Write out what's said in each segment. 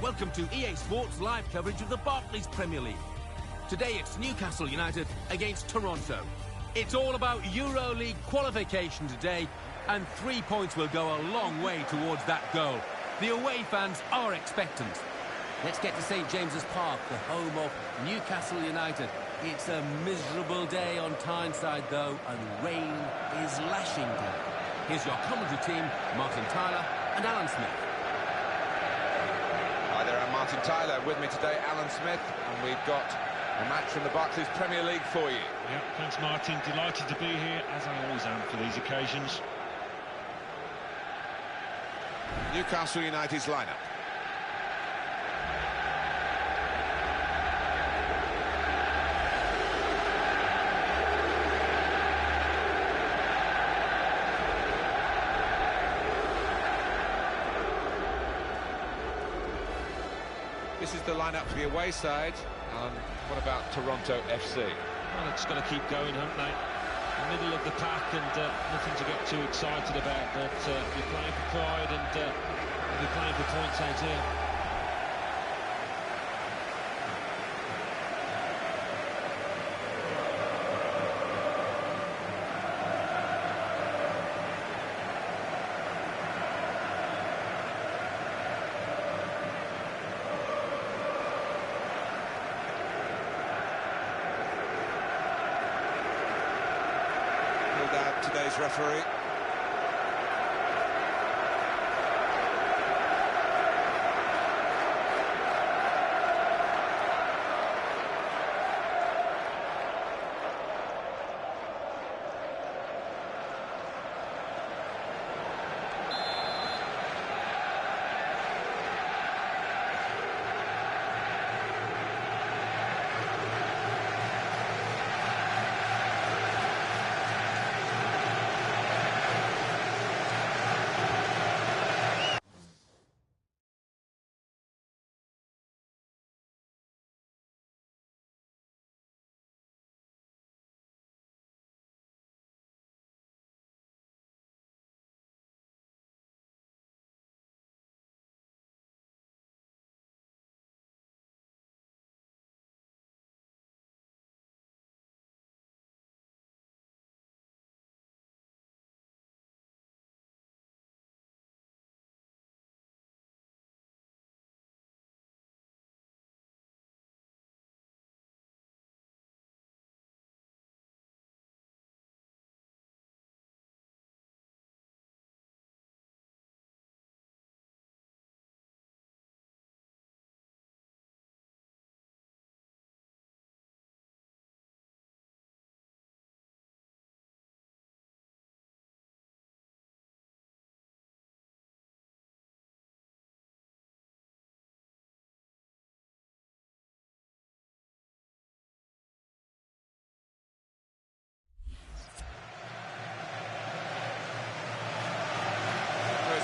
Welcome to EA Sports live coverage of the Barclays Premier League. Today it's Newcastle United against Toronto. It's all about EuroLeague qualification today, and 3 points will go a long way towards that goal. The away fans are expectant. Let's get to St James's Park, the home of Newcastle United. It's a miserable day on Tyneside though, and rain is lashing down. Here's your commentary team, Martin Tyler and Alan Smith. Hi there, I'm Martin Tyler. With me today, Alan Smith, and we've got a match from the Barclays Premier League for you. Yeah, thanks Martin. Delighted to be here, as I always am for these occasions. Newcastle United's lineup. This is the lineup for the away side. What about Toronto FC? Well, it's got to keep going, haven't they? Middle of the pack, and nothing to get too excited about, but you're playing for pride, and you're playing for points out here. Today's referee.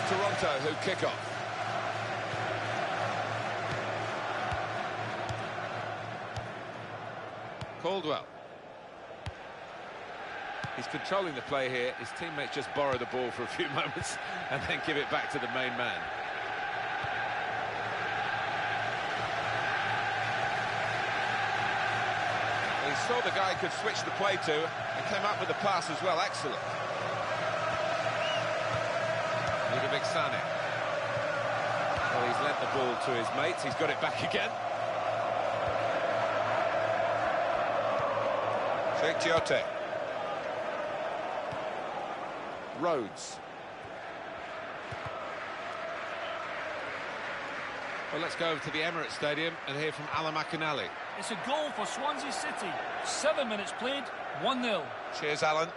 Toronto who kick off. Caldwell. He's controlling the play here. His teammates just borrow the ball for a few moments and then give it back to the main man. He saw the guy could switch the play to and came up with the pass as well. Excellent. Big Sane. Well, he's lent the ball to his mates. He's got it back again. Tiote. Rhodes. Well, let's go over to the Emirates Stadium and hear from Alan McInally. It's a goal for Swansea City. 7 minutes played, 1-0. Cheers, Alan.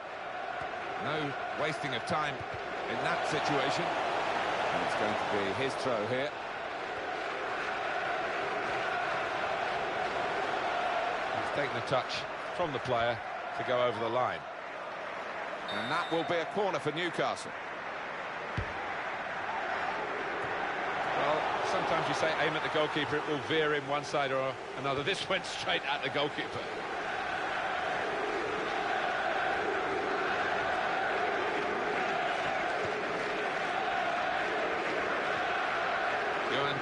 No wasting of time in that situation. And it's going to be his throw here. He's taken a touch from the player to go over the line. And that will be a corner for Newcastle. Well, sometimes you say aim at the goalkeeper, it will veer in one side or another. This went straight at the goalkeeper.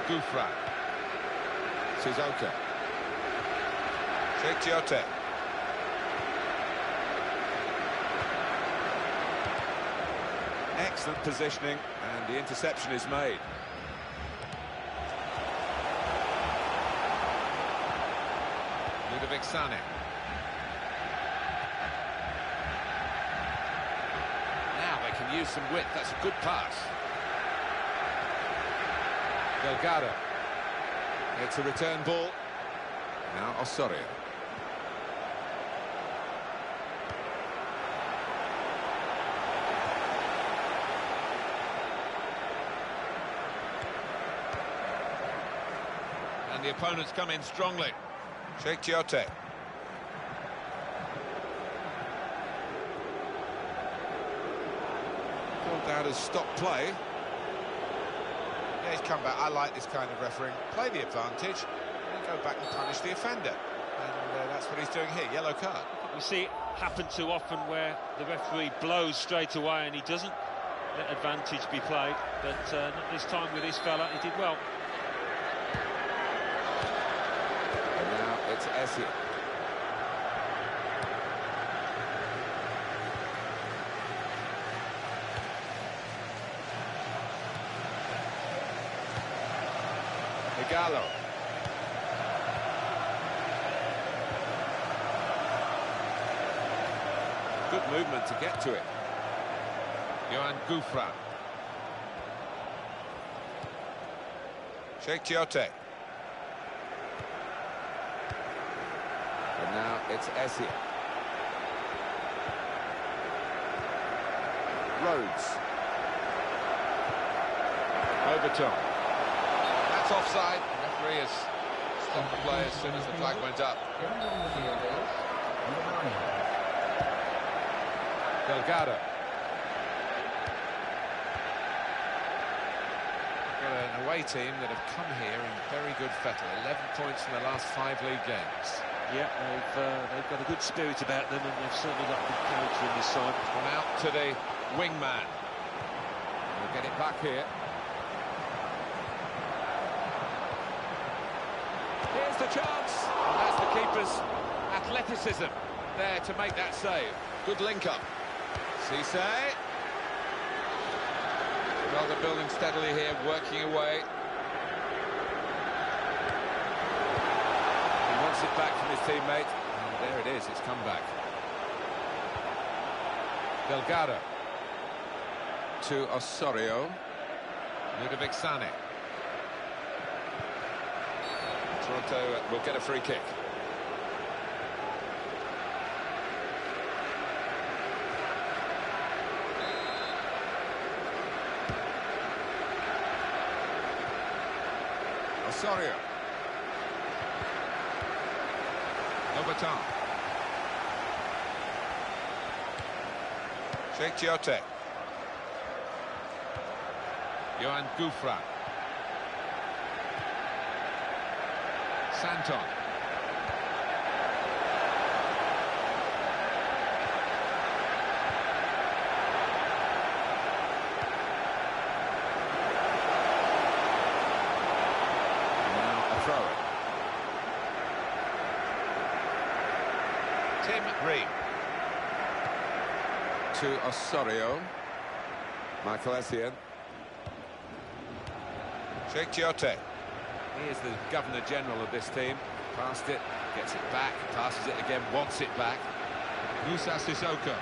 Gouffran. Shizuoka. Chiote. Excellent positioning, and the interception is made. Ludovic Sané. Now they can use some width. That's a good pass. Delgado. It's a return ball. Now Osorio. And the opponents come in strongly. Chiote. Called out as stop play. Yeah, he's come back. I like this kind of refereeing. Play the advantage, and then go back and punish the offender. And that's what he's doing here, yellow card. We see it happen too often where the referee blows straight away and he doesn't let advantage be played. But not this time with this fella, he did well. And now it's Essien. Gallo. Good movement to get to it. Johan Gouffran. Chiote. And now it's Essien. Rhodes. Overton. That's offside. The referee has stopped the play as soon as the flag went up. Delgado. We've got an away team that have come here in very good fettle. 11 points in the last 5 league games. Yeah, they've got a good spirit about them, and they've certainly got good character in this side. One out to the wingman. We'll get it back here. Here's the chance. And that's the keeper's athleticism there to make that save. Good link-up. Cisse. Well, they're building steadily here, working away. He wants it back from his teammate. And there it is, it's come back. Delgado. To Osorio. Ludovic Sané. Toronto will get a free kick. Osorio. Overton. Chiote. Johan Gouffran. Santon. Now a throw in. Tim Ream. To Osorio. Michael Essien. Chiote. He is the Governor-General of this team. Passed it, gets it back, passes it again, wants it back. Musa Sissoko.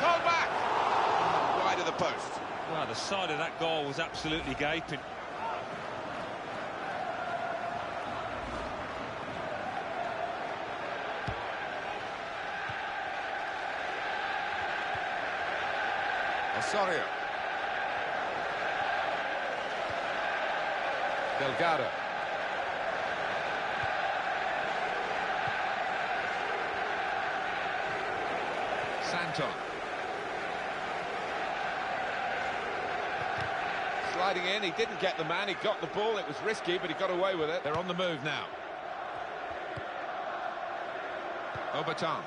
Call back! Wide of the post. Well, the side of that goal was absolutely gaping. Osorio. Delgado. Santon. Sliding in, he didn't get the man, he got the ball, it was risky, but he got away with it. They're on the move now. Overton.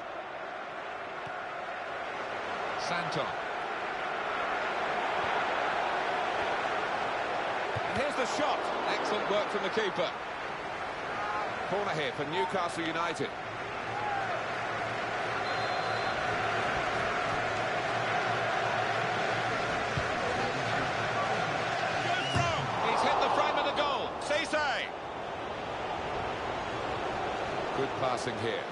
Santon. And here's the shot. Excellent work from the keeper. Corner here for Newcastle United. He's hit the frame of the goal. Cisse. Good passing here.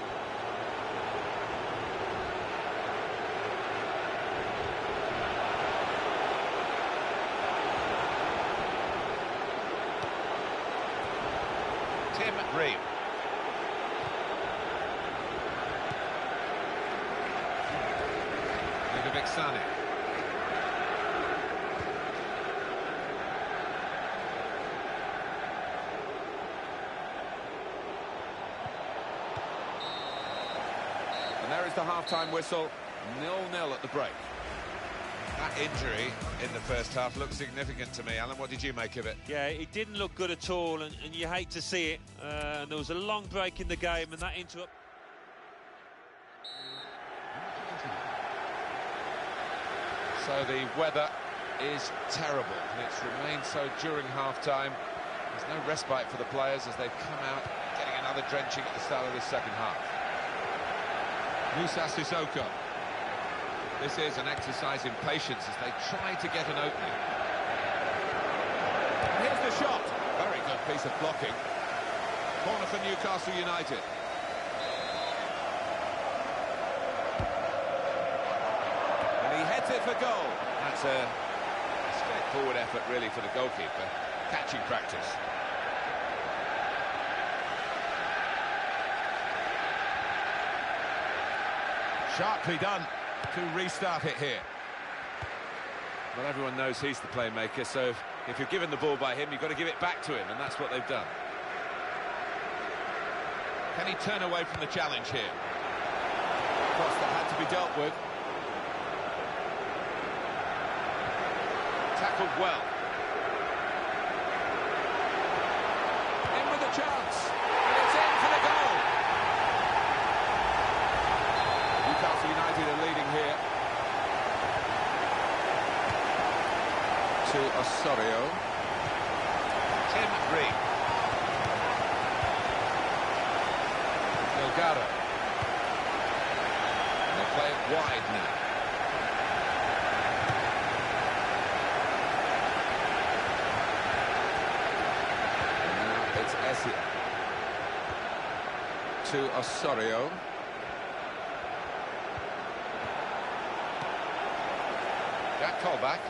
Tim Ream. Ludovic Sané. And there is the half-time whistle, 0-0 at the break. That injury in the first half looked significant to me. Alan, what did you make of it? Yeah, it didn't look good at all, and you hate to see it. And there was a long break in the game, and that interrupt. So the weather is terrible, and it's remained so during half-time. There's no respite for the players as they've come out getting another drenching at the start of this second half. Musa Sissoko. This is an exercise in patience as they try to get an opening. And here's the shot. Very good piece of blocking. Corner for Newcastle United. And he heads it for goal. That's a straightforward effort, really, for the goalkeeper. Catching practice. Sharply done to restart it here. Well, everyone knows he's the playmaker, so if you're given the ball by him, you've got to give it back to him, and that's what they've done. Can he turn away from the challenge here? Cross that had to be dealt with. Tackled well. In with a chance, and it's in for the goal. Newcastle United are leading here. To Osorio. Tim Ream. Delgado. And they play it wide now. And now it's Essia. To Osorio. Jack Colback.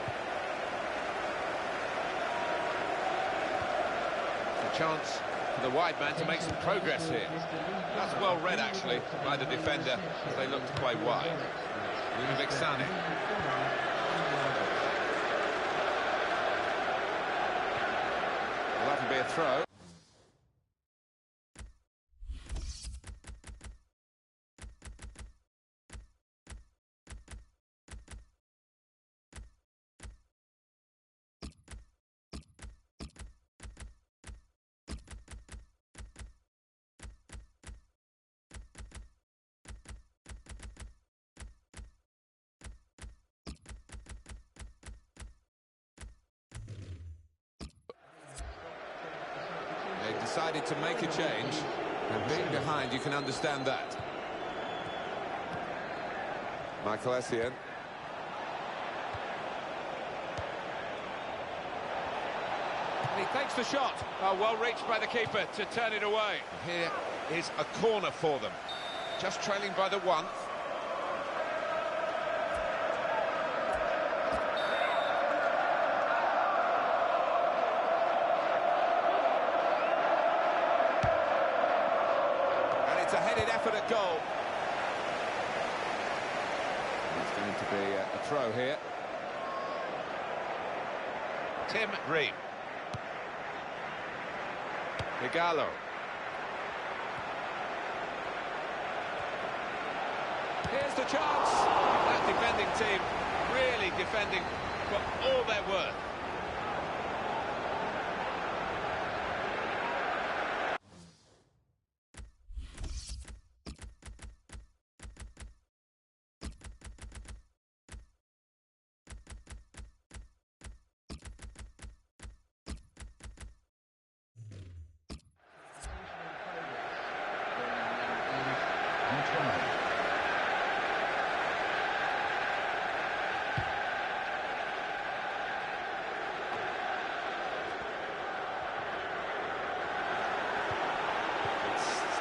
A chance for the wide man to make some progress here. That's well read, actually, by the defender, as they looked to play wide. Ludovic Sané. Well, that'll be a throw. They decided to make a change, and being behind, you can understand that. Michael Essien. And he takes the shot. Oh, well reached by the keeper to turn it away. Here is a corner for them. Just trailing by the one. It's a headed effort at goal. It's going to be a throw here. Tim Ream. Igalo. Here's the chance. That defending team really defending for all they're worth.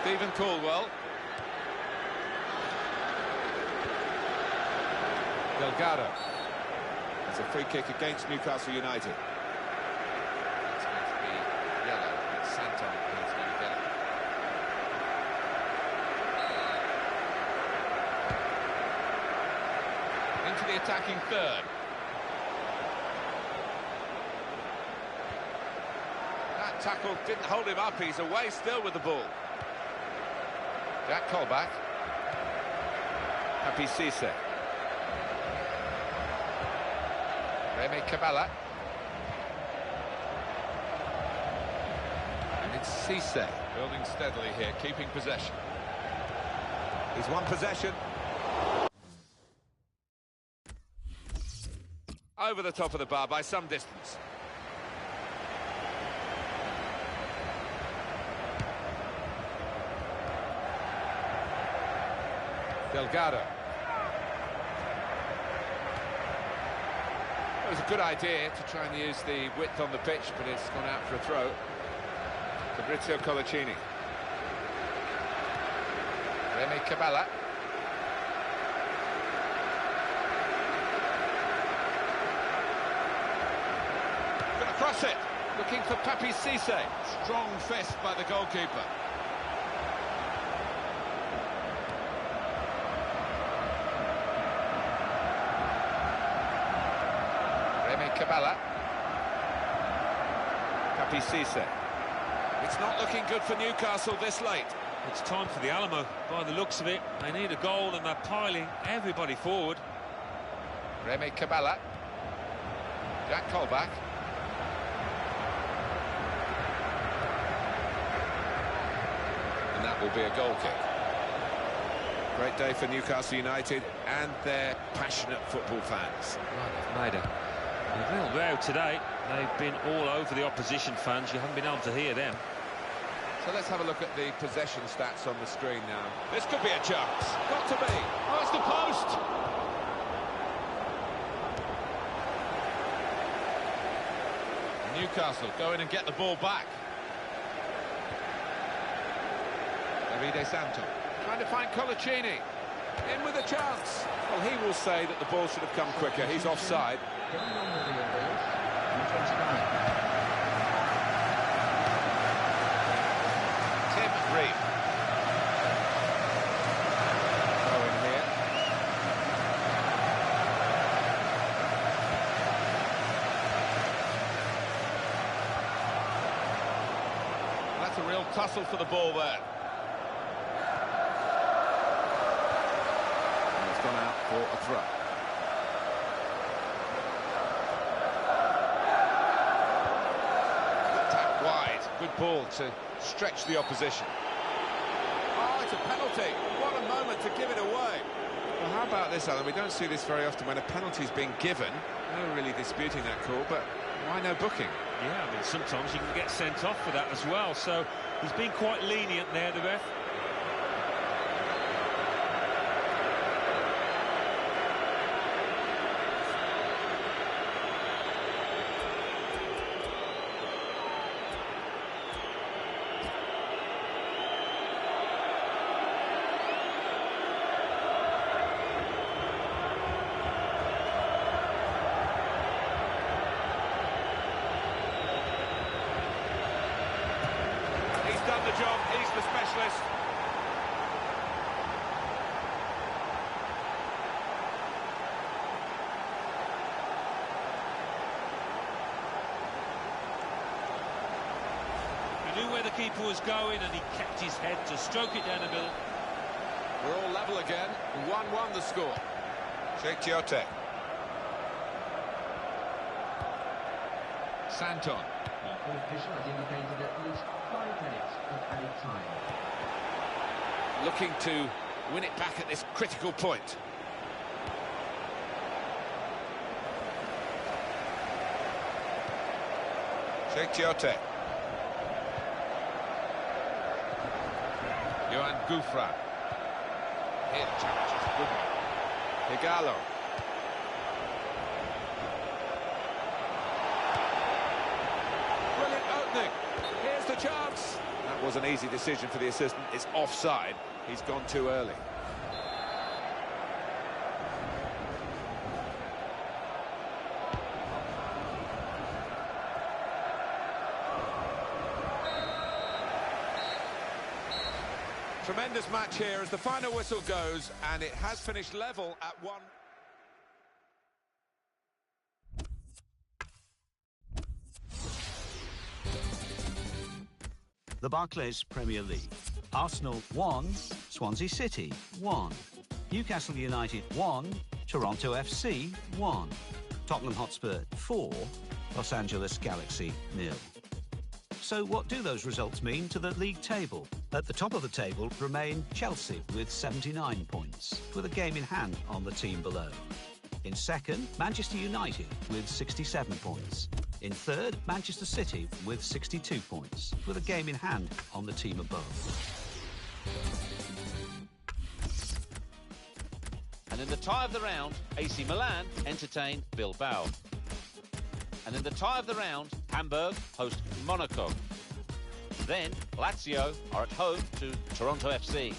Stephen Caldwell. Delgado. It's a free kick against Newcastle United. It's going to be yellow. It's Santon who's going to get it. Into the attacking third. That tackle didn't hold him up. He's away still with the ball. Jack Colback. Happy Cisse. Remy Cabella. And it's Cisse building steadily here, keeping possession. He's won possession. Over the top of the bar by some distance. Delgado. It was a good idea to try and use the width on the pitch, but it's gone out for a throw. Fabrizio Colaccini. Remy Cabella. Gonna cross it. Looking for Papi Cisse. Strong fist by the goalkeeper. Cabella. Papi Cisse. It's not looking good for Newcastle this late. It's time for the Alamo, by the looks of it. They need a goal and they're piling everybody forward. Remy Cabella. Jack Colback. And that will be a goal kick. Great day for Newcastle United and their passionate football fans. Right, they've made a real row today. They've been all over the opposition fans. You haven't been able to hear them. So let's have a look at the possession stats on the screen now. This could be a chance. Got to be. Oh, it's the post. Newcastle go in and get the ball back. Davide Santo trying to find Colaccini. In with a chance. Well, he will say that the ball should have come quicker. He's offside. Tim Ream. Throw in here. That's a real tussle for the ball there. And it's gone out for a throw. Good ball to stretch the opposition. Oh, it's a penalty. What a moment to give it away. Well, how about this, Alan? We don't see this very often when a penalty's being given. No really disputing that call, but why no booking? Yeah, I mean, sometimes you can get sent off for that as well, so he's been quite lenient there, the ref. Done the job, he's the specialist. He knew where the keeper was going and he kept his head to stroke it down the middle. We're all level again. 1-1 the score. Sheikh Tiote. Santon. The official has indicated at least 5 minutes of added time. Looking to win it back at this critical point. Sheikh Tiote. Johan Gouffran. Here the challenge is a good one. Higalo. Brilliant opening. Here's the chance. That was an easy decision for the assistant. It's offside. He's gone too early. Tremendous match here as the final whistle goes, and it has finished level at 1. The Barclays Premier League. Arsenal 1, Swansea City 1. Newcastle United 1, Toronto FC 1. Tottenham Hotspur 4, Los Angeles Galaxy 0. So what do those results mean to the league table? At the top of the table remain Chelsea with 79 points, with a game in hand on the team below. In second, Manchester United with 67 points. In third, Manchester City with 62 points, with a game in hand on the team above. And in the tie of the round, AC Milan entertain Bilbao. And in the tie of the round, Hamburg host Monaco. Then, Lazio are at home to Toronto FC.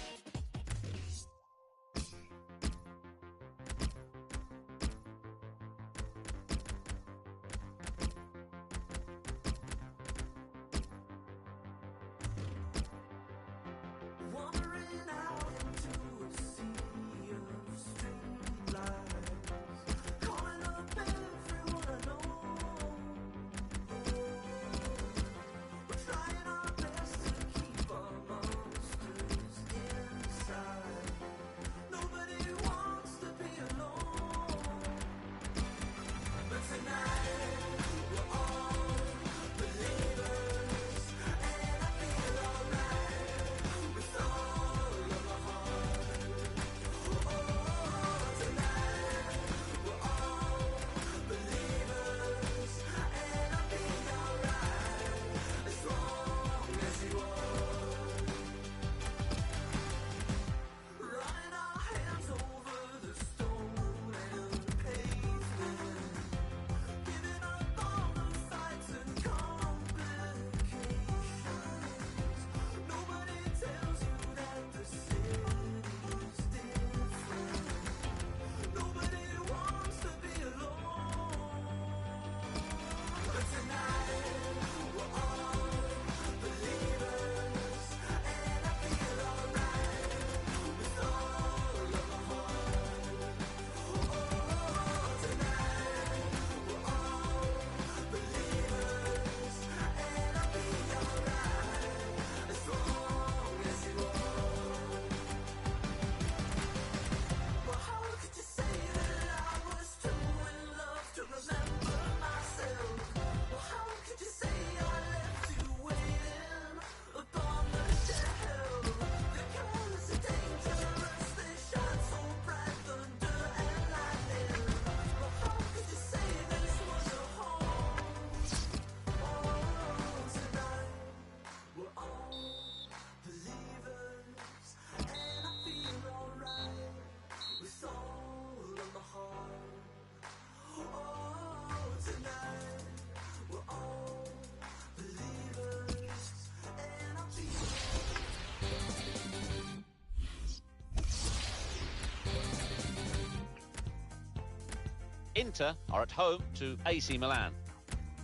Inter are at home to AC Milan.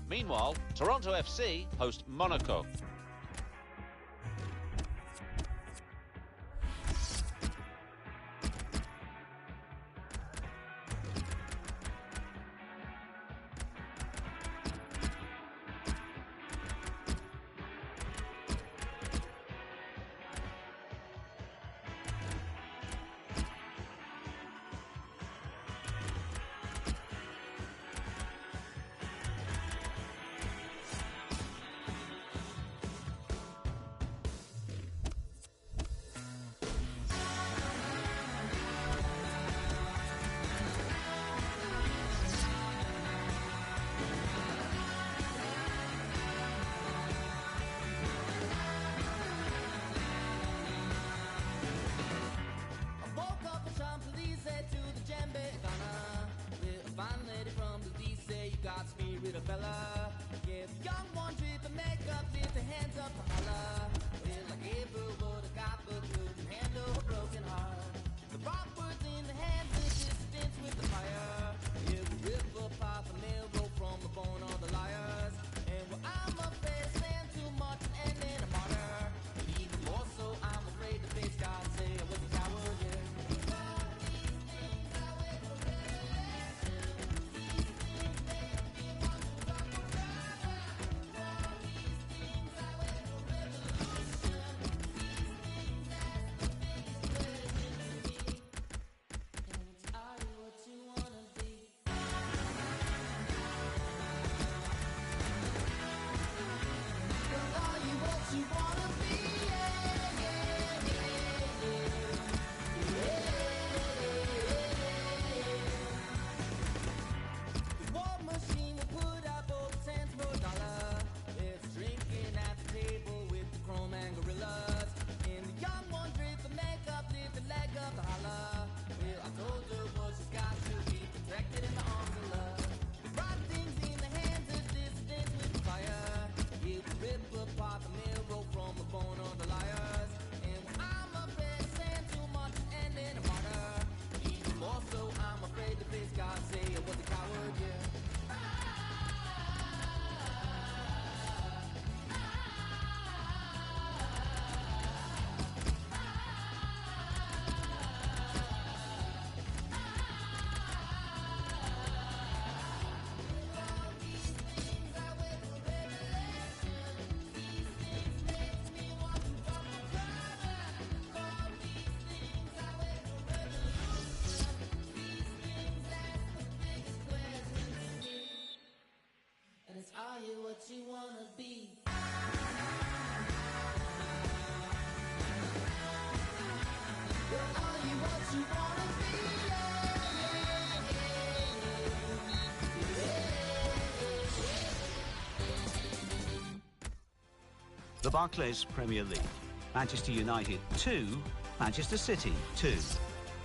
Meanwhile, Toronto FC host Monaco. Barclays Premier League. Manchester United 2, Manchester City 2.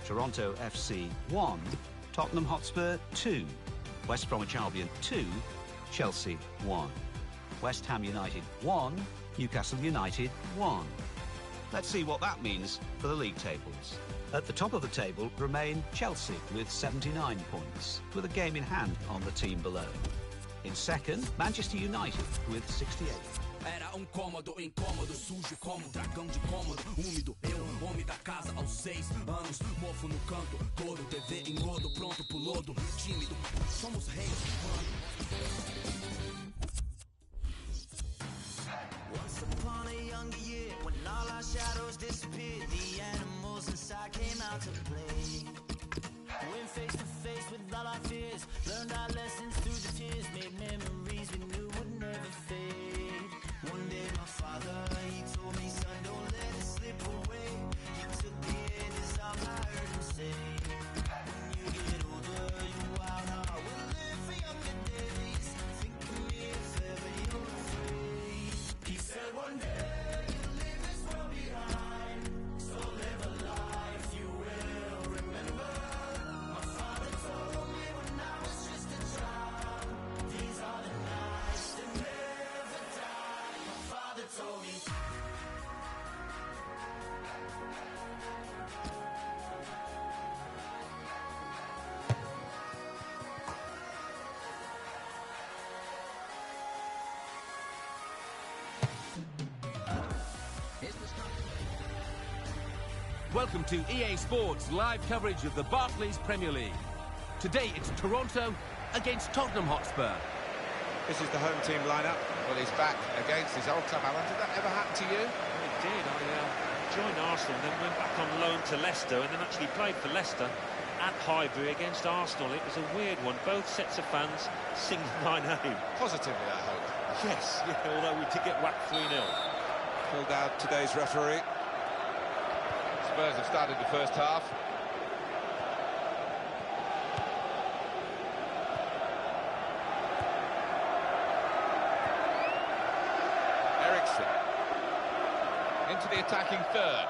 Toronto FC 1, Tottenham Hotspur 2. West Bromwich Albion 2, Chelsea 1. West Ham United 1, Newcastle United 1. Let's see what that means for the league tables. At the top of the table remain Chelsea with 79 points, with a game in hand on the team below. In second, Manchester United with 68. Era cômodo, incômodo, sujo como dragão de cômodo, úmido, eu, homem da casa aos 6 anos, mofo no canto, todo, TV engodo, pronto pro lodo, tímido, somos reis, Once upon a younger year, when all our shadows disappeared, the animals inside came out to play. Went face to face with all our fears, learned our lessons through the tears, made memories we knew would never fade. One day my father, he told me, son, don't let it slip away. He took the edges off, I heard him say, when you get older, your wild heart will live for younger days. Think of me if ever you're afraid. He said one day you'll leave this world behind, so live a life you will remember. My father told me when I was just a child, these are the nights that never die. My father told me. Welcome to EA Sports live coverage of the Barclays Premier League. Today it's Toronto against Tottenham Hotspur. This is the home team lineup. Well, he's back against his old club. Alan, did that ever happen to you? It did. I joined Arsenal and then went back on loan to Leicester and then actually played for Leicester at Highbury against Arsenal. It was a weird one. Both sets of fans singing my name. Positively, I hope. Yes, yeah, although we did get whacked 3-0. Pulled out today's referee. Spurs have started the first half. Eriksson into the attacking third.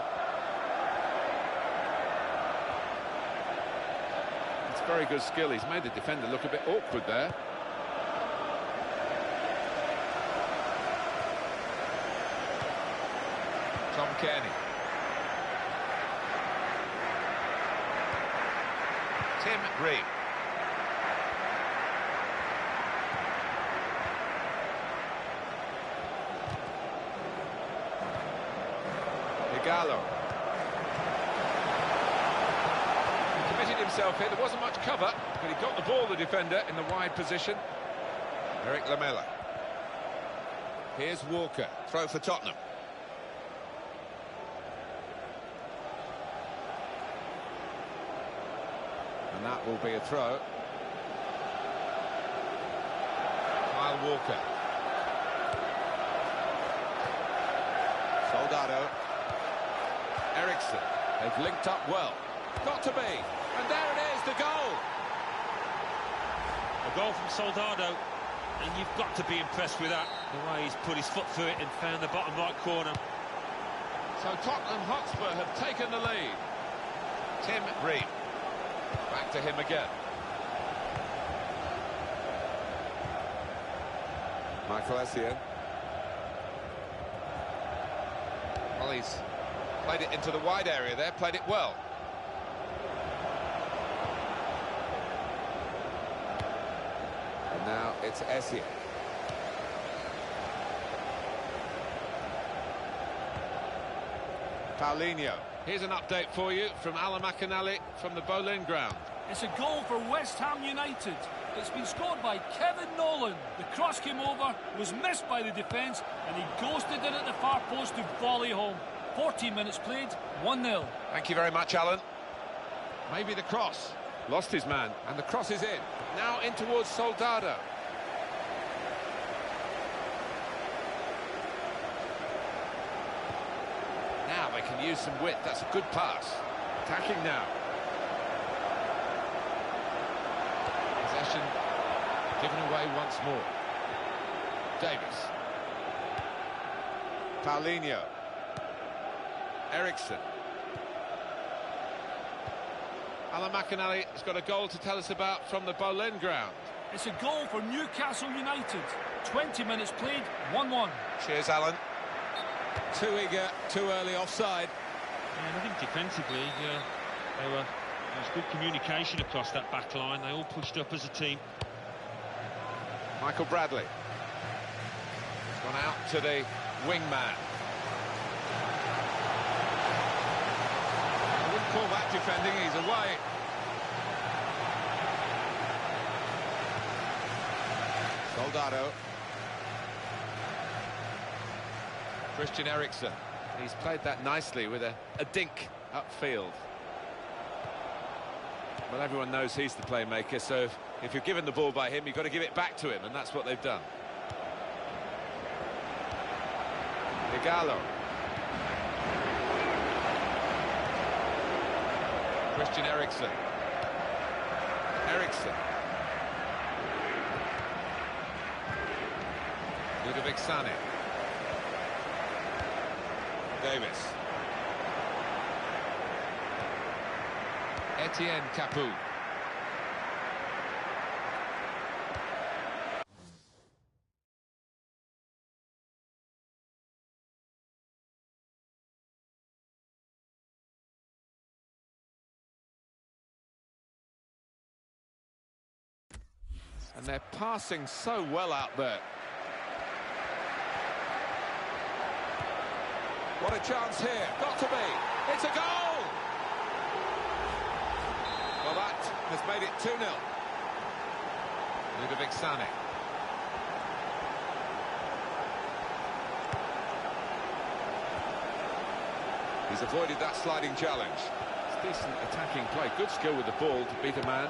It's very good skill. He's made the defender look a bit awkward there. Tom Kearney. Tim Ream. Igalo. He committed himself here. There wasn't much cover, but he got the ball, the defender, in the wide position. Eric Lamela. Here's Walker. Throw for Tottenham. And that will be a throw. Kyle Walker. Soldado. Eriksson. They've linked up well. Got to be. And there it is, the goal. A goal from Soldado, and you've got to be impressed with that. The way he's put his foot through it and found the bottom right corner. So Tottenham Hotspur have taken the lead. Tim Ream. Back to him again. Michael Essien. Well, he's played it into the wide area there, played it well. And now it's Essien. Paulinho. Here's an update for you from Alan McAnally from the Boleyn ground. It's a goal for West Ham United. It's been scored by Kevin Nolan. The cross came over, was missed by the defence, and he ghosted it at the far post to volley home. 14 minutes played, 1-0. Thank you very much, Alan. Maybe the cross. Lost his man, and the cross is in. Now in towards Soldado. Now they can use some width. That's a good pass. Attacking now. Possession given away once more. Davis. Paulinho. Ericsson. Alan McInally has got a goal to tell us about from the Boleyn ground. It's a goal for Newcastle United. 20 minutes played, 1-1. Cheers, Alan. Too eager, too early offside. Yeah, and I think defensively, there was good communication across that back line. They all pushed up as a team. Michael Bradley. He's gone out to the wingman. I wouldn't call that defending, he's away. Soldado. Christian Eriksen. He's played that nicely with a dink upfield. Well, everyone knows he's the playmaker, so if you're given the ball by him, you've got to give it back to him, and that's what they've done. Igalo. Christian Eriksen. Eriksen. Ludovic Sané. Davis. Etienne Capoue. And they're passing so well out there. What a chance here. Got to be. It's a goal! Well, that has made it 2-0. Ludovic Sané. He's avoided that sliding challenge. It's decent attacking play. Good skill with the ball to beat a man.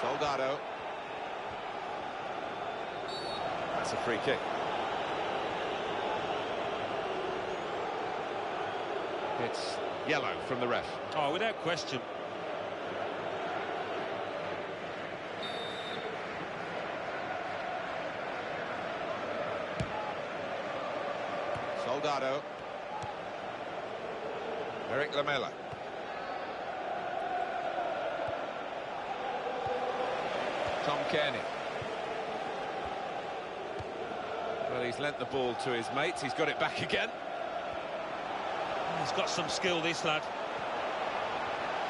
Soldado. That's a free kick. It's yellow from the ref. Oh, without question. Soldado. Eric Lamela. Tom Kearney. Well, he's lent the ball to his mates. He's got it back again. He's got some skill, this lad.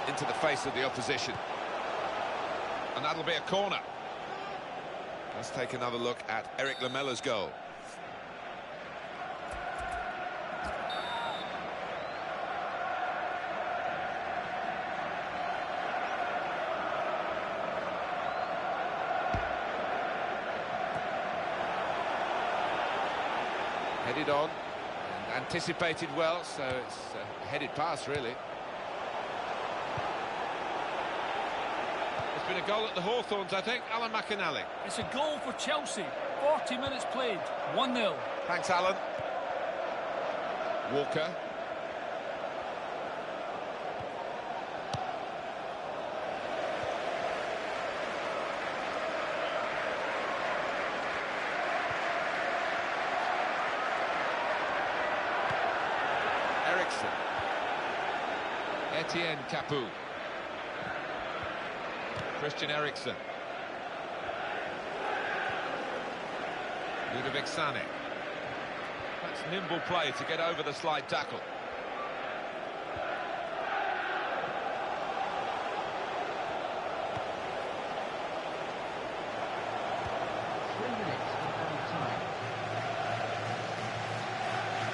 Into the face of the opposition. And that'll be a corner. Let's take another look at Eric Lamela's goal. Headed on and anticipated well, so it's a headed pass, really. It's been a goal at the Hawthorns, I think. Alan McInally. It's a goal for Chelsea. 40 minutes played, 1-0. Thanks, Alan. Walker. Ericsson. Etienne Capoue. Christian Eriksen. Ludovic Sané. That's nimble play to get over the slide tackle.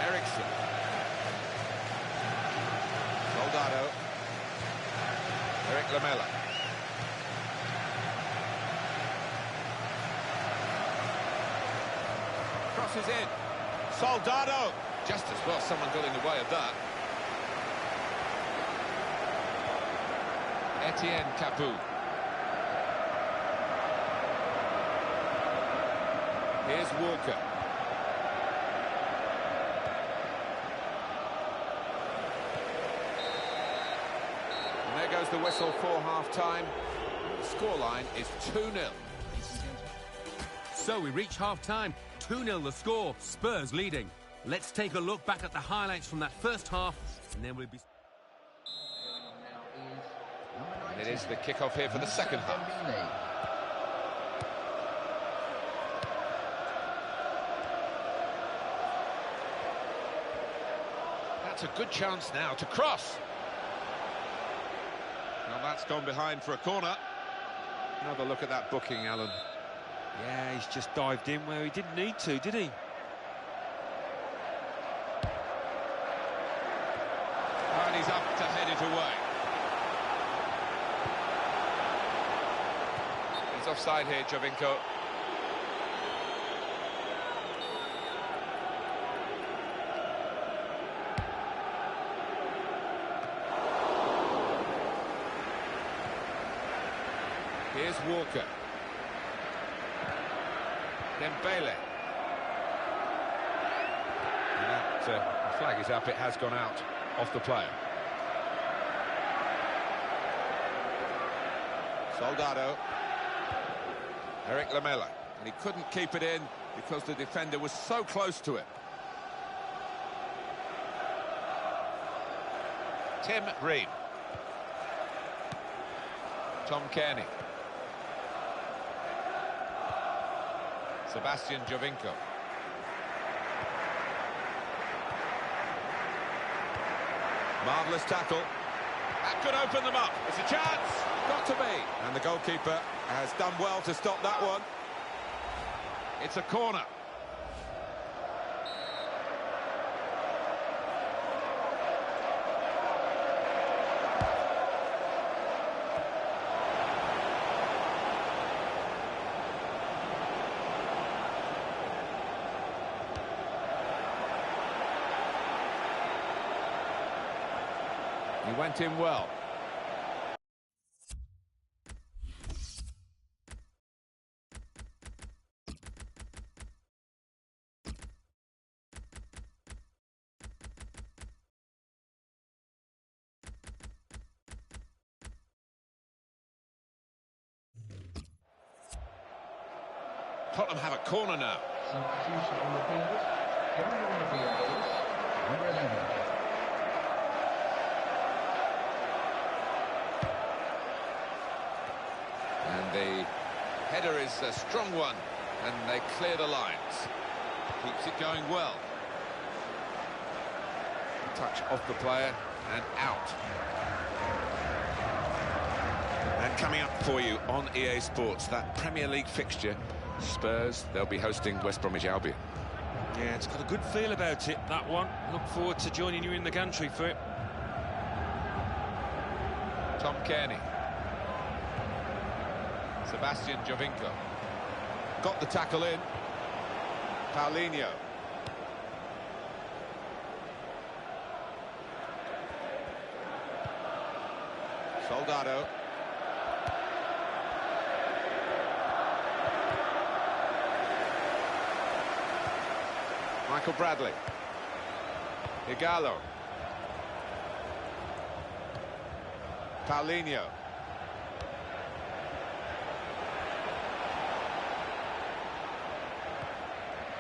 Eriksen. Soldado. Eric Lamela. Crosses in. Soldado. Just as well someone got in the way of that. Etienne Capoue. Here's Walker. And there goes the whistle for half-time. The scoreline is 2-0. So we reach half-time, 2-0 the score, Spurs leading. Let's take a look back at the highlights from that first half, and then we'll be... And it is the kick-off here for the second half. That's a good chance now to cross. Well, that's gone behind for a corner. Another look at that booking, Alan. Yeah, he's just dived in where he didn't need to, did he? And he's up to head it away. He's offside here, Jovinko. Here's Walker. Dembele. And that the flag is up, it has gone out off the player. Soldado. Eric Lamela. And he couldn't keep it in because the defender was so close to it. Tim Ream. Tom Kearney. Sebastian Jovinko. Marvellous tackle. That could open them up. It's a chance. Got to be. And the goalkeeper has done well to stop that one. It's a corner. He went in well. Tottenham have a corner now. Substitution on the field. Carrying on the field is number 11. And the header is a strong one, and they clear the lines. Keeps it going well. Touch off the player and out. And coming up for you on EA Sports, that Premier League fixture, Spurs, they'll be hosting West Bromwich Albion. Yeah, it's got a good feel about it, that one. Look forward to joining you in the gantry for it. Tom Kearney. Sebastian Jovinko. Got the tackle in. Paulinho. Soldado. Michael Bradley. Igalo. Paulinho.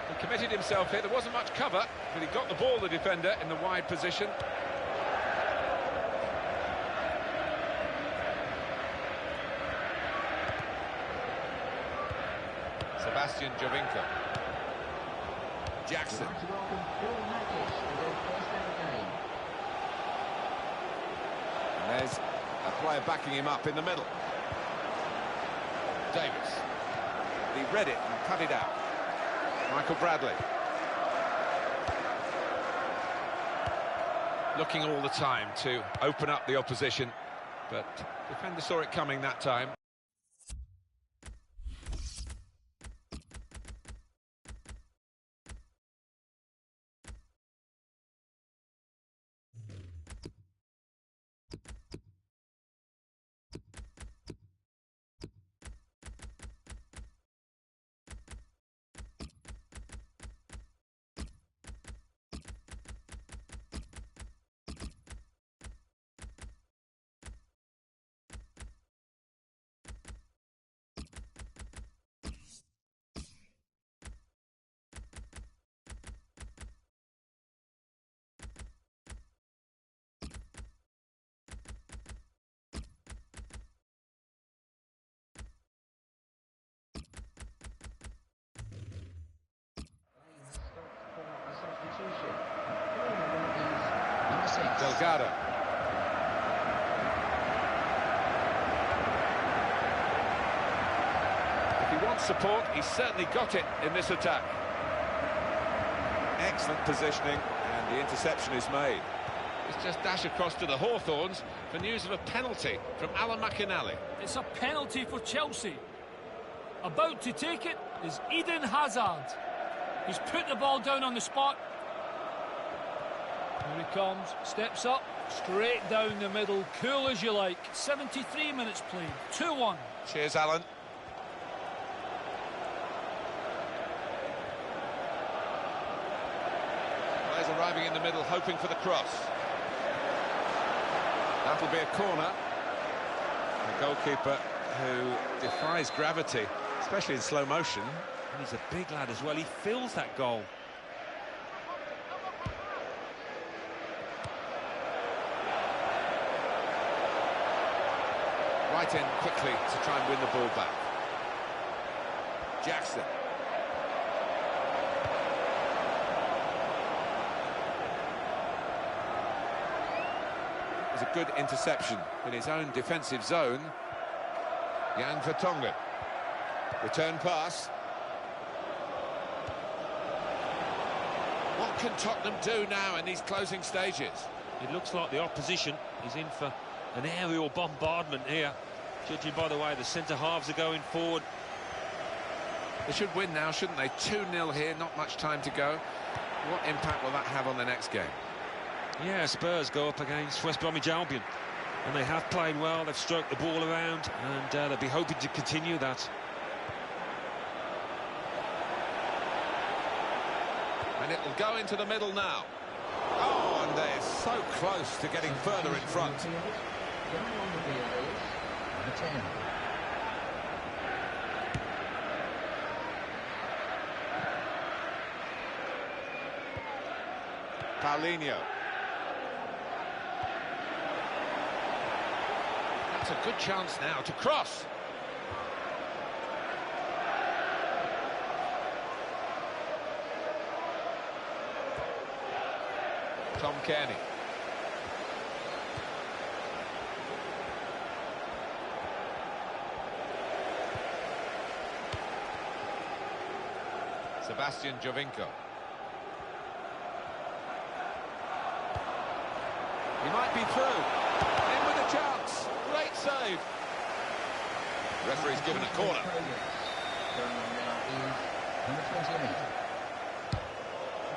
He committed himself here. There wasn't much cover, but he got the ball, the defender, in the wide position. Sebastian Jovinko. Jackson. And there's a player backing him up in the middle. Davis. He read it and cut it out. Michael Bradley. Looking all the time to open up the opposition, but defender saw it coming that time. Delgado. If he wants support, he's certainly got it in this attack. Excellent positioning, and the interception is made. It's just dash across to the Hawthorns for news of a penalty from Alan McInally. It's a penalty for Chelsea. About to take it is Eden Hazard. He's put the ball down on the spot. Here he comes, steps up, straight down the middle, cool as you like. 73 minutes played, 2-1. Cheers, Alan. Players arriving in the middle, hoping for the cross. That'll be a corner. The goalkeeper who defies gravity, especially in slow motion. And he's a big lad as well. He fills that goal. Right in quickly to try and win the ball back. Jackson. It's a good interception in his own defensive zone. Jan Vertonghen. Return pass. What can Tottenham do now in these closing stages? It looks like the opposition is in for an aerial bombardment here, judging by the way the centre-halves are going forward. They should win now, shouldn't they? 2-0 here, not much time to go. What impact will that have on the next game? Yeah, Spurs go up against West Bromwich Albion, and they have played well, they've stroked the ball around, and they'll be hoping to continue that. And it'll go into the middle now. Oh, and they're so close to getting further in front. Paulinho. That's a good chance now to cross. Tom Kearney. Sebastian Jovinko. He might be through. In with a chance. Great save. Referee's given a corner. Number 28.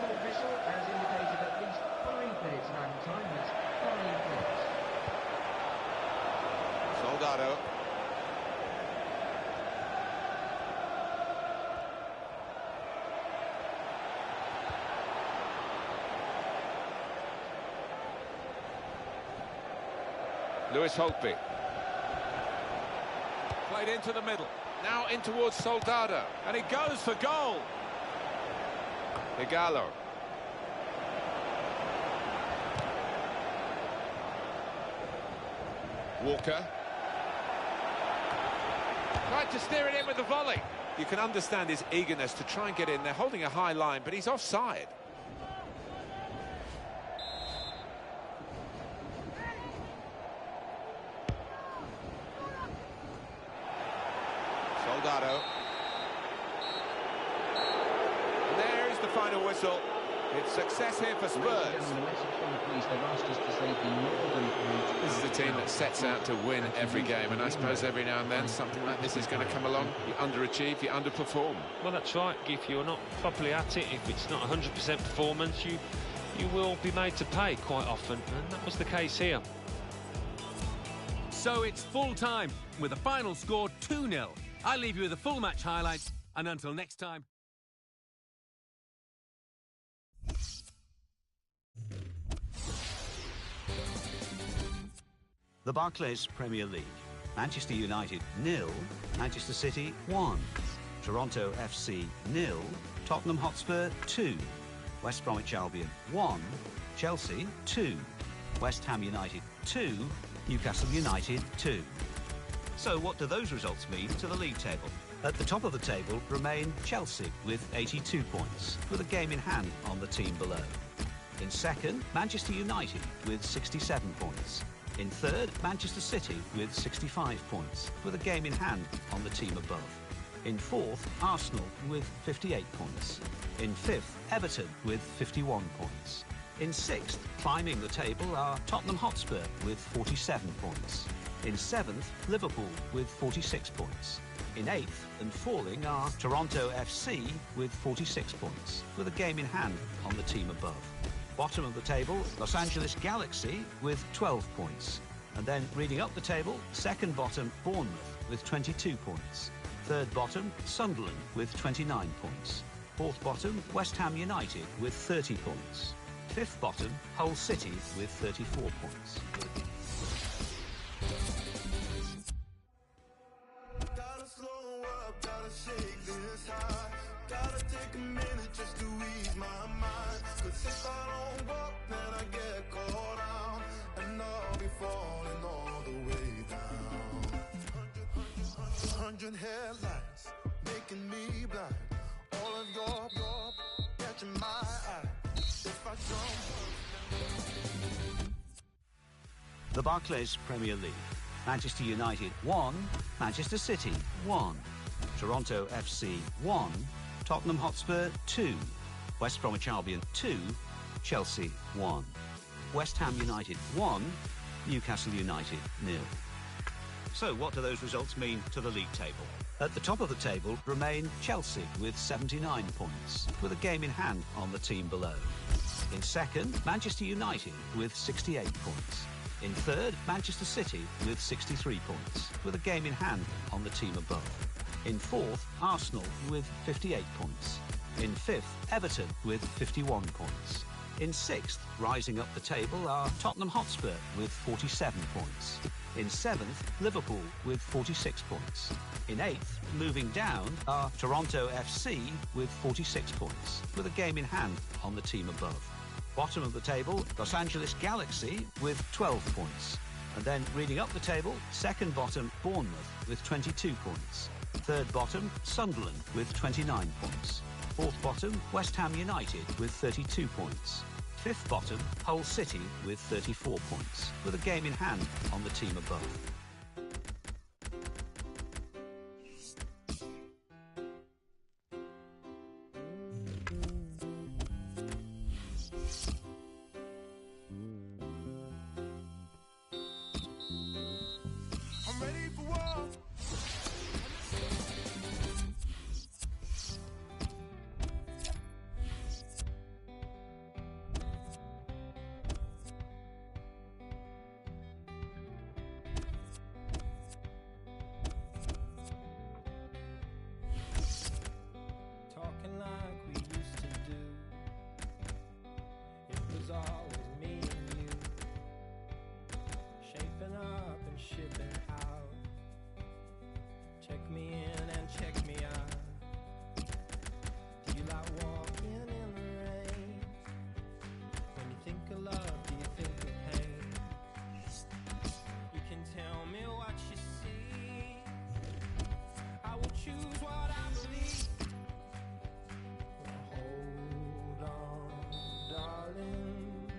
The official has indicated at least 5 minutes of added time. That's 5 minutes. Soldado. Lewis Holtby. Played into the middle. Now in towards Soldado. And he goes for goal. Igalo. Walker. Tried to steer it in with the volley. You can understand his eagerness to try and get in. They're holding a high line, but he's offside. Soldado. And there is the final whistle. It's success here for Spurs. This is a team that sets out to win every game, and I suppose every now and then something like this is going to come along. You underachieve, you underperform. Well, that's right. If you're not properly at it, if it's not 100% performance, you will be made to pay quite often, and that was the case here. So it's full time with a final score 2-0. I'll leave you with the full match highlights, and until next time. The Barclays Premier League. Manchester United 0, Manchester City 1, Toronto FC 0, Tottenham Hotspur 2, West Bromwich Albion 1, Chelsea 2, West Ham United 2, Newcastle United 2. So what do those results mean to the league table? At the top of the table remain Chelsea with 82 points, with a game in hand on the team below. In second, Manchester United with 67 points. In third, Manchester City with 65 points, with a game in hand on the team above. In fourth, Arsenal with 58 points. In fifth, Everton with 51 points. In sixth, climbing the table, are Tottenham Hotspur with 47 points. In seventh, Liverpool with 46 points. In eighth and falling are Toronto FC with 46 points, with a game in hand on the team above. Bottom of the table, Los Angeles Galaxy with 12 points. And then reading up the table, second bottom, Bournemouth with 22 points. Third bottom, Sunderland with 29 points. Fourth bottom, West Ham United with 30 points. Fifth bottom, Hull City with 34 points. Gotta slow up, gotta shake this high. Gotta take a minute just to ease my mind. 'Cause if I don't walk, then I get caught out. And I'll be falling all the way down. 100 headlights, making me blind. All of your catching my eye. If I jump. The Barclays Premier League. Manchester United 1, Manchester City 1, Toronto FC 1, Tottenham Hotspur 2, West Bromwich Albion 2, Chelsea 1, West Ham United 1, Newcastle United 0. So what do those results mean to the league table? At the top of the table remain Chelsea with 79 points, with a game in hand on the team below. In second, Manchester United with 68 points. In third, Manchester City with 63 points, with a game in hand on the team above. In fourth, Arsenal with 58 points. In fifth, Everton with 51 points. In sixth, rising up the table, are Tottenham Hotspur with 47 points. In seventh, Liverpool with 46 points. In eighth, moving down, are Toronto FC with 46 points, with a game in hand on the team above. Bottom of the table, Los Angeles Galaxy with 12 points. And then reading up the table, second bottom, Bournemouth with 22 points. Third bottom, Sunderland with 29 points. Fourth bottom, West Ham United with 32 points. Fifth bottom, Hull City with 34 points, with a game in hand on the team above. Talking like we used to do. It was always me and you, shaping up and shipping out. Check me in and check me out. Do you like walking in the rain? When you think of love, do you think of pain? You can tell me what you see. I will choose what I believe. Hold on, darling.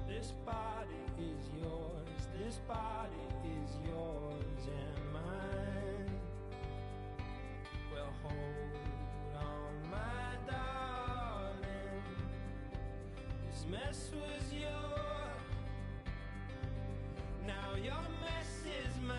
This body is yours. This body is yours and mine. Well, hold on, my darling. This mess was yours. Now your mess is mine.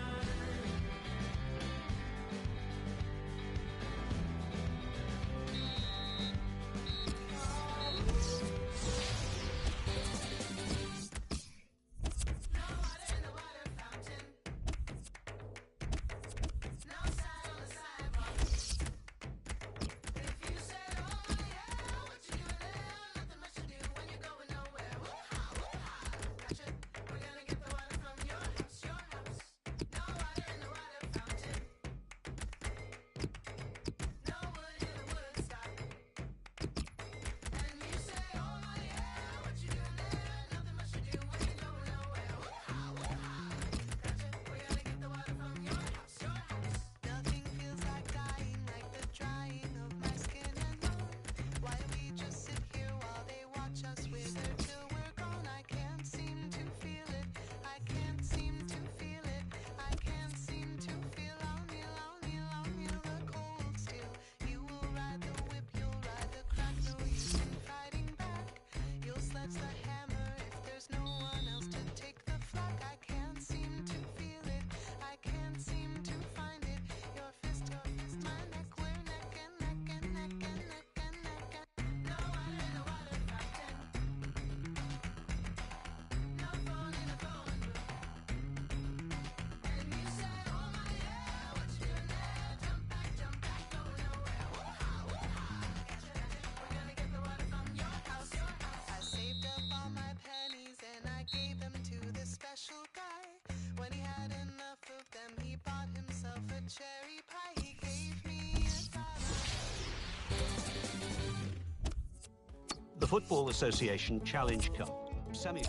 the Football Association Challenge Cup semi.